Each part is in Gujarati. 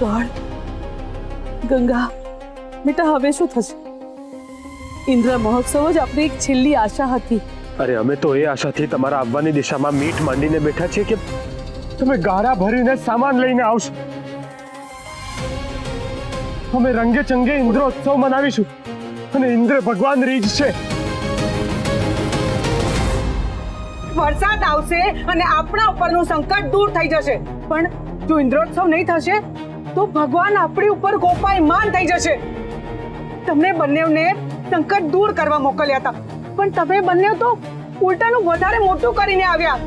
ગોડ, ગંગા બેટા હવે શું થશે? ઇન્દ્ર મહોત્સવ જ આપણી એક છેલ્લી આશા હતી. અરે અમે તો એ આશાથી તમારા આવવાની દિશામાં મીટ માંડીને બેઠા છીએ કે તમે ગાડા ભરીને સામાન લઈને આવશો. અમે રંગે ચંગે ઇન્દ્રોત્સવ મનાવીશું અને ઇન્દ્ર ભગવાન રીજ છે. વરસાદ આવશે અને આપણા ઉપરનું સંકટ દૂર થઈ જશે. પણ જો ઇન્દ્રોત્સવ નહીં થશે તો ભગવાન આપણી ઉપર કોપાયમાન થઈ જશે. તમને બંનેવને સંકટ દૂર કરવા મોકલ્યા હતા, પણ તમે બંને તો ઉલટાનું વધારે મોટું કરીને આવ્યા.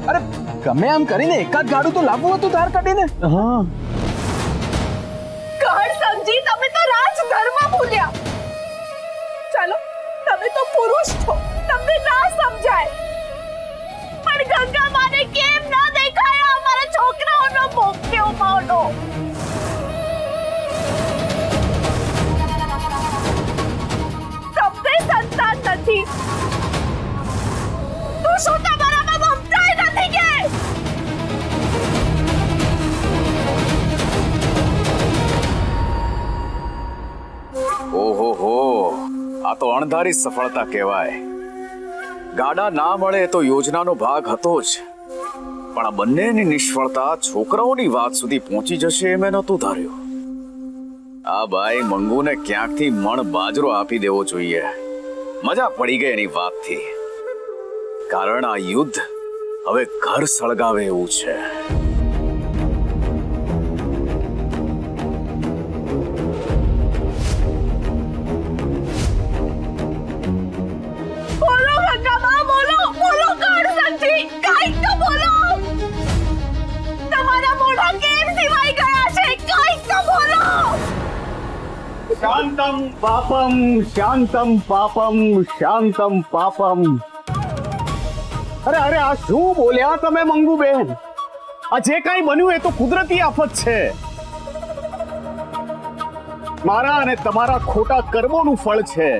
અરે ગમે એમ કરીને એકાદ ગાડું તો લાવવું હતું ધાર કાઢીને. હા, ગઢ સમજી તમે તો રાજ ધર્મ ભૂલ્યા. ચાલો, તમે તો પુરુષ છો, તમને ના સમજાય. પણ ગંગા માને કેમ ના દેખાયા અમારા છોકરાઓનો ભોગ્યો માવડો? તમને સંતાન નથી તો શું તમારામાં મમતાય નથી કે? ઓહો હો, આ તો અણધારી સફળતા કહેવાય. ગાડા ના મળે તો યોજનાનો ભાગ હતો જ, પણ આ બંનેની નિષ્ફળતા છોકરાઓની વાત સુધી પહોંચી જશે એ મેં નહોતું ધાર્યું. આ ભાઈ મંગુને ક્યાંકથી મણ બાજરો આપી દેવો જોઈએ. મજા પડી ગઈ એની વાતથી, કારણ આ યુદ્ધ હવે ઘર સળગાવે એવું છે. બોલો ગંગામાં, બોલો બોલો ગઢ સમજી, કાંઈક તો બોલો. તમારા મોઢા કેમ સિવાય ગયા છે? કાંઈક તો બોલો. શાંતમ પાપમ શાંતમ પાપમ શાંતમ પાપમ. અરે અરે આ શું બોલ્યા તમે મંગુબેન? આ જે કાંઈ બન્યું એ તો કુદરતી આફત છે. મારા અને તમારા ખોટા કર્મોનું ફળ છે.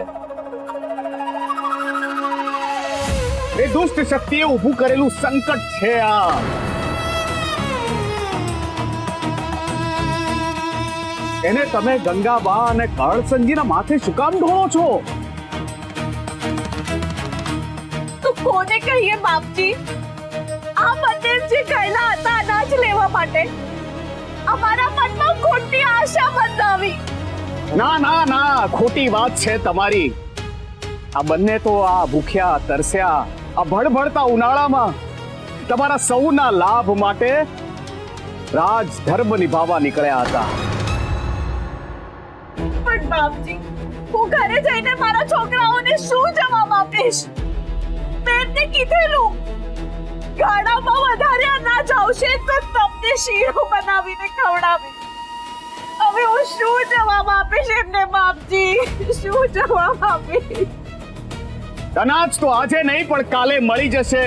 એ દુષ્ટ શક્તિએ ઊભું કરેલું સંકટ છે આ. એને તમે ગંગાબા અને કાળસંજીના માથે શું કામ ઢોળો છો? તો કોને કહીએ બાપજી? આ બંને જે ગયેલા હતા અનાજ લેવા માટે, અમારા મનમાં ખોટી આશા બંધાવી. ના ના ના, ખોટી વાત છે તમારી. આ બંને તો આ ભૂખ્યા તરસ્યા આ ભડભડતા ઉનાળામાં તમારા સૌના લાભ માટે રાજ ધર્મ નિભાવવા નીકળ્યા હતા. પણ બાપજી, હું ઘરે જઈને મારા છોકરાઓને શું જવાબ આપીશ? મેં કીધેલું ગાડામાં વધારે અનાજ આવશે તો તમને શીરો બનાવીને ખવડાવી. હવે હું શું જવાબ આપીશ એમને બાપજી? શું જવાબ આપીશ? અનાજ તો આજે નહીં પણ કાલે મળી જશે.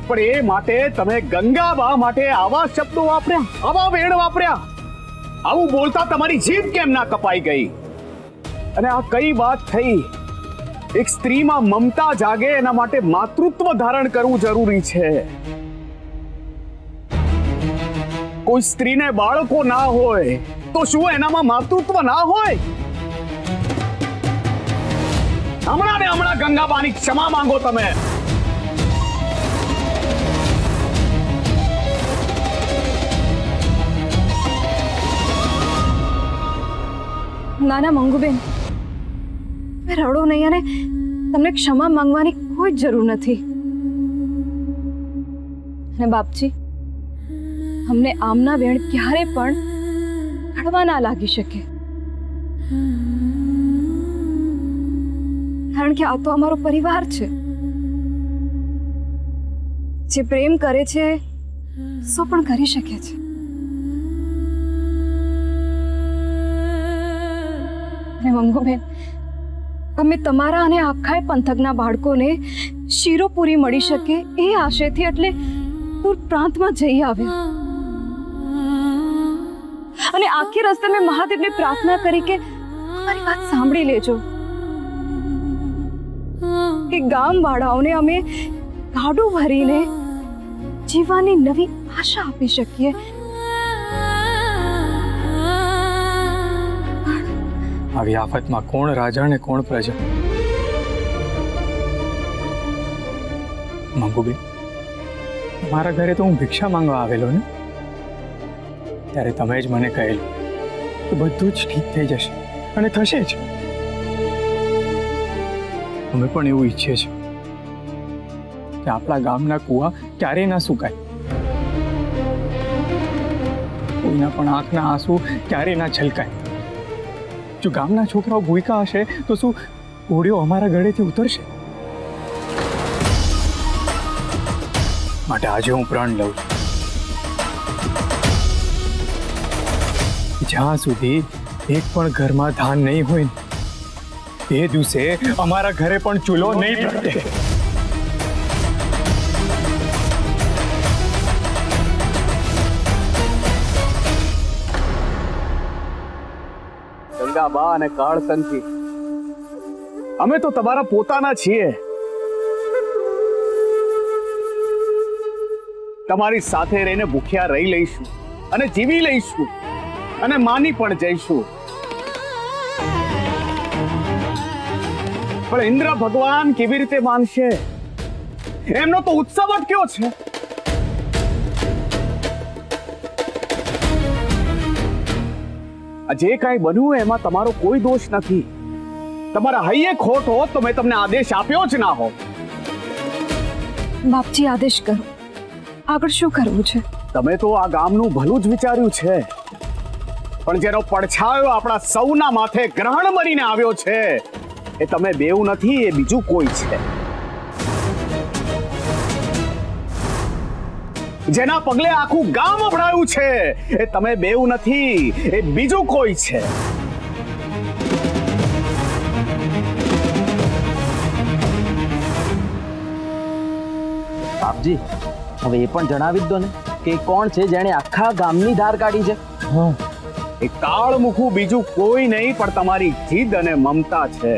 પણ એ માટે તમે ગંગાબા માટે આવા શબ્દો વાપર્યા, આવા વેણ વાપર્યા. આવું બોલતા તમારી જીભ કેમ ના કપાઈ ગઈ? અને આ કઈ વાત થઈ? એક સ્ત્રીમાં મમતા જાગે એના માટે માતૃત્વ ધારણ કરવું જરૂરી છે. કોઈ સ્ત્રીને બાળકો ના હોય તો શું એનામાં માતૃત્વ ના હોય? હમણાં ને હમણાં ગંગાબાની ક્ષમા માંગો તમે. નાના મંગુબેન, રડો નહીં અને તમને ક્ષમા માંગવાની કોઈ જરૂર નથી. અને બાપજી, અમને આમના વેણ ક્યારે પણ કડવા ના લાગી શકે, કારણ કે આ તો અમારો પરિવાર છે. જે પ્રેમ કરે છે સો પણ કરી શકે છે. અને મંગુબેન, અમે તમારા અને આખા પંથકના બાળકોને શીરો પૂરી મળી શકે એ આશયથી એટલે દૂર પ્રાંતમાં જઈ આવ્યા. અને આખી રસ્તે મેં મહાદેવને પ્રાર્થના કરી કે અમારી વાત સાંભળી લેજો, કે ગામ વાળાઓને અમે ગાડું ભરીને જીવવાની નવી આશા આપી શકીએ. આવી આફતમાં કોણ રાજા ને કોણ પ્રજા? મંગુબેન, મારા ઘરે તો હું ભિક્ષા માંગવા આવેલો ને, ત્યારે તમે જ મને કહેલું કે બધું જ ઠીક થઈ જશે અને થશે જ. અમે પણ એવું ઈચ્છીએ છીએ કે આપણા ગામના કૂવા ક્યારેય ના સુકાય, કોઈના પણ આંખના આંસુ ક્યારેય ના છલકાય. જો ગામના છોકરાઓ ભૂખ્યા હશે તો શું ઘોડીઓ અમારા ગળેથી ઉતરશે? માટે આજે હું પ્રણ લઉં છું. જ્યાં સુધી એક પણ ઘરમાં ધાન નહીં હોય ને, તે દિવસે અમારા ઘરે પણ ચૂલો નહીં પ્રગટે. ગંગાબા અને કાળસંથી, અમે તો તમારા પોતાના છીએ. તમારી સાથે રહીને ભૂખ્યા રહી લઈશું અને જીવી લઈશું અને માની પણ જઈશું. પણ ઇન્દ્ર ભગવાન કેવી રીતે માનશે? એમનો તો ઉત્સવ અટક્યો છે. આ જે કાંઈ બન્યું એમાં તમારો કોઈ દોષ નથી. તમારા હૈયે ખોટ હોત તો મેં તમને આદેશ આપ્યો જ ના હોત. બાપજી, આદેશ કરો. આગળ શું કરવું છે? તમે તો આ ગામનું ભલું જ વિચાર્યું છે, પણ જેનો પડછાયો આપણા સૌના માથે ગ્રહણ બનીને આવ્યો છે એ તમે બેઉ નથી, એ બીજું કોઈ છે. જેના પગલે આખું ગામ અભડાયું છે એ તમે બેઉ નથી, એ બીજું કોઈ છે. બાપજી, હવે એ પણ જણાવી જ દો ને કે કોણ છે જેણે આખા ગામની ધાર કાઢી છે? એ કાળમુખું બીજું કોઈ નહીં પણ તમારી જીદ અને મમતા છે.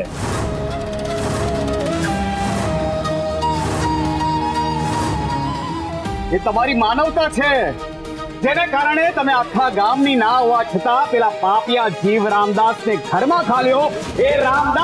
એ તમારી માનવતા છે, જેને કારણે તમે આખા ગામની ના હોવા છતાં પેલા પાપિયા જીવ રામદાસને ઘરમાં ખાલ્યો. એ રામદાસ